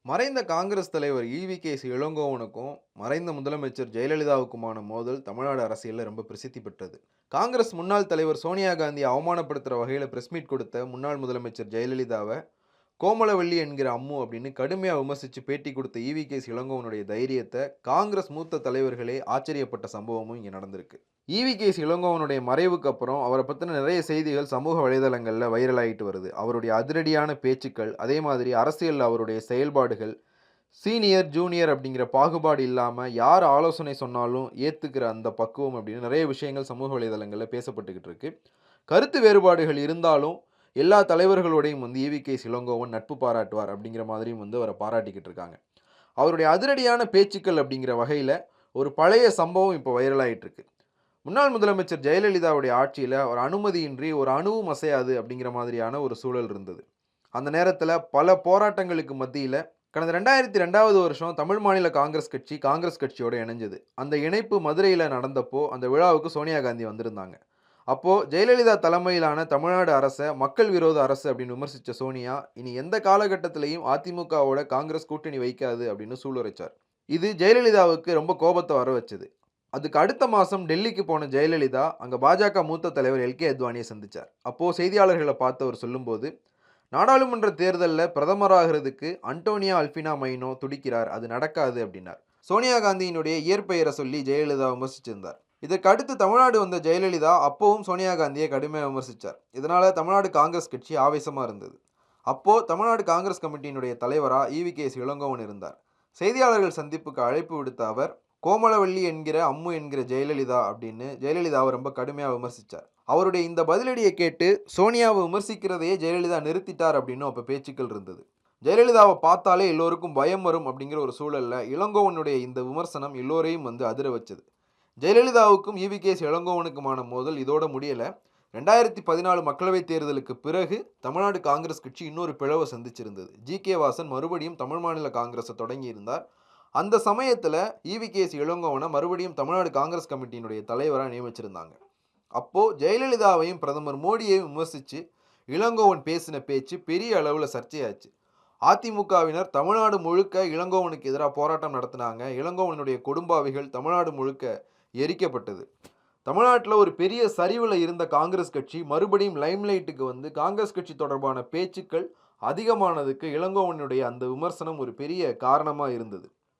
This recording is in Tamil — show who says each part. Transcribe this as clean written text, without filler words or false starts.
Speaker 1: மறைந்த காங்கிரஸ் தலைவர் ஈ.வி.கே.ஸ். இளங்கோவனுக்கும், மறைந்த முதலமைச்சர் ஜெயலலிதாவுக்குமான மோதல் தமிழ்நாடு அரசியல்ல ரொம்ப பிரசித்தி பெற்றது. காங்கிரஸ் முன்னாள் தலைவர் சோனியா காந்திய அவமானப்படுத்துற வகையில பிரஸ் மீட் கொடுத்த முன்னாள் முதலமைச்சர் ஜெயலலிதாவ, கோமலவள்ளி என்கிற அம்மு அப்படின்னு கடுமையா விமர்சிச்சு பேட்டி கொடுத்த ஈ.வி.கே.ஸ். இளங்கோவனுடைய தைரியத்த காங்கிரஸ் மூத்த தலைவர்களே ஆச்சரியப்பட்ட சம்பவமும் இங்க நடந்திருக்கு. ஈ.வி.கே.ஸ். இளங்கோவனுடைய மறைவுக்கு அப்புறம் அவரை பத்தின நிறைய செய்திகள் சமூக வலைதளங்கள்ல வைரல் ஆயிட்டு வருது. அவருடைய அதிரடியான பேச்சுக்கள், அதே மாதிரி அரசியல்ல அவருடைய செயல்பாடுகள், சீனியர், ஜூனியர் அப்படிங்கிற பாகுபாடு இல்லாம யார் ஆலோசனை சொன்னாலும் ஏத்துக்கிற அந்த பக்குவம் அப்படின்னு நிறைய விஷயங்கள் சமூக வலைதளங்கள்ல பேசப்பட்டுக்கிட்டு இருக்கு. கருத்து வேறுபாடுகள் இருந்தாலும் எல்லா தலைவர்களோடையும் ஈ.வி.கே.ஸ். இளங்கோவன் நட்பு பாராட்டுவார் அப்படிங்கிற மாதிரியும் அவரை பாராட்டிக்கிட்டு இருக்காங்க. அவருடைய அதிரடியான பேச்சுக்கள் அப்படிங்கிற வகையில ஒரு பழைய சம்பவம் இப்போ வைரல் ஆயிட்டு இருக்கு. முன்னாள் முதலமைச்சர் ஜெயலலிதாவுடைய ஆட்சியில ஒரு அனுமதியின்றி ஒரு அணுவும் அசையாது அப்படிங்கிற மாதிரியான ஒரு சூழல் இருந்தது. அந்த நேரத்துல பல போராட்டங்களுக்கு மத்தியில கடந்த 2002வது வருஷம் தமிழ் மாநில காங்கிரஸ் கட்சியோட இணைஞ்சது. அந்த இணைப்பு மதுரையில நடந்தப்போ அந்த விழாவுக்கு சோனியா காந்தி வந்திருந்தாங்க. அப்போ ஜெயலலிதா தலைமையிலான தமிழ்நாடு அரச மக்கள் விரோத அரசு அப்படின்னு விமர்சிச்ச சோனியா, இனி எந்த காலகட்டத்திலையும் அதிமுகவோட காங்கிரஸ் கூட்டணி வைக்காது அப்படின்னு சூளுரைச்சார். இது ஜெயலலிதாவுக்கு ரொம்ப கோபத்தை வர வச்சது. அதுக்கு அடுத்த மாசம் டெல்லிக்கு போன ஜெயலலிதா அங்க பாஜக மூத்த தலைவர் எல்.கே. அத்வானியை சந்திச்சார். அப்போ செய்தியாளர்களை பார்த்து அவர் சொல்லும்போது, நாடாளுமன்ற தேர்தல்ல பிரதமராகிறதுக்கு அன்டோனியா அல்பினா மைனோ துடிக்கிறார், அது நடக்காது அப்படின்னார். சோனியா காந்தியினுடைய இயற்பெயரை சொல்லி ஜெயலலிதா விமர்சிச்சிருந்தார். இதற்கு அடுத்து தமிழ்நாடு வந்த ஜெயலலிதா அப்பவும் சோனியா காந்தியை கடுமையாக விமர்சித்தார். இதனால தமிழ்நாடு காங்கிரஸ் கட்சி ஆவேசமா இருந்தது. அப்போ தமிழ்நாடு காங்கிரஸ் கமிட்டியினுடைய தலைவரா ஈ.வி.கே.ஸ். இளங்கோவன் இருந்தார். செய்தியாளர்கள் சந்திப்புக்கு அழைப்பு விடுத்த அவர், கோமலவள்ளி என்கிற அம்மு என்கிற ஜெயலலிதா அப்படின்னு ஜெயலலிதாவை ரொம்ப கடுமையாக விமர்சித்தார். அவருடைய இந்த பதிலடியை கேட்டு சோனியாவை விமர்சிக்கிறதையே ஜெயலலிதா நிறுத்திட்டார் அப்படின்னு அப்போ பேச்சுக்கள் இருந்தது. ஜெயலலிதாவை பார்த்தாலே எல்லோருக்கும் பயம் வரும் அப்படிங்கிற ஒரு சூழல்ல இளங்கோவனுடைய இந்த விமர்சனம் எல்லோரையும் அதிர வச்சது. ஜெயலலிதாவுக்கும் ஈ.வி.கே.ஸ். இளங்கோவனுக்குமான மோதல் இதோட முடியல. 2014 மக்களவைத் தேர்தலுக்கு பிறகு தமிழ்நாடு காங்கிரஸ் கட்சி இன்னொரு பிளவை சந்திச்சிருந்தது. ஜி.கே. வாசன் மறுபடியும் தமிழ் மாநில காங்கிரஸை தொடங்கி இருந்தார். அந்த சமயத்தில் ஈ.வி.கே.ஸ். இளங்கோவனை மறுபடியும் தமிழ்நாடு காங்கிரஸ் கமிட்டியினுடைய தலைவராக நியமிச்சிருந்தாங்க. அப்போ ஜெயலலிதாவையும் பிரதமர் மோடியையும் விமர்சித்து இளங்கோவன் பேசின பேச்சு பெரிய அளவில் சர்ச்சையாச்சு. அதிமுகவினர் தமிழ்நாடு முழுக்க இளங்கோவனுக்கு எதிராக போராட்டம் நடத்தினாங்க. இளங்கோவனுடைய கொடும்பாவிகள் தமிழ்நாடு முழுக்க எரிக்கப்பட்டது. தமிழ்நாட்டில் ஒரு பெரிய சரிவில் இருந்த காங்கிரஸ் கட்சி மறுபடியும் லைம்லைட்டுக்கு காங்கிரஸ் கட்சி தொடர்பான பேச்சுக்கள் அதிகமானதுக்கு இளங்கோவனுடைய அந்த விமர்சனம் ஒரு பெரிய காரணமாக இருந்தது.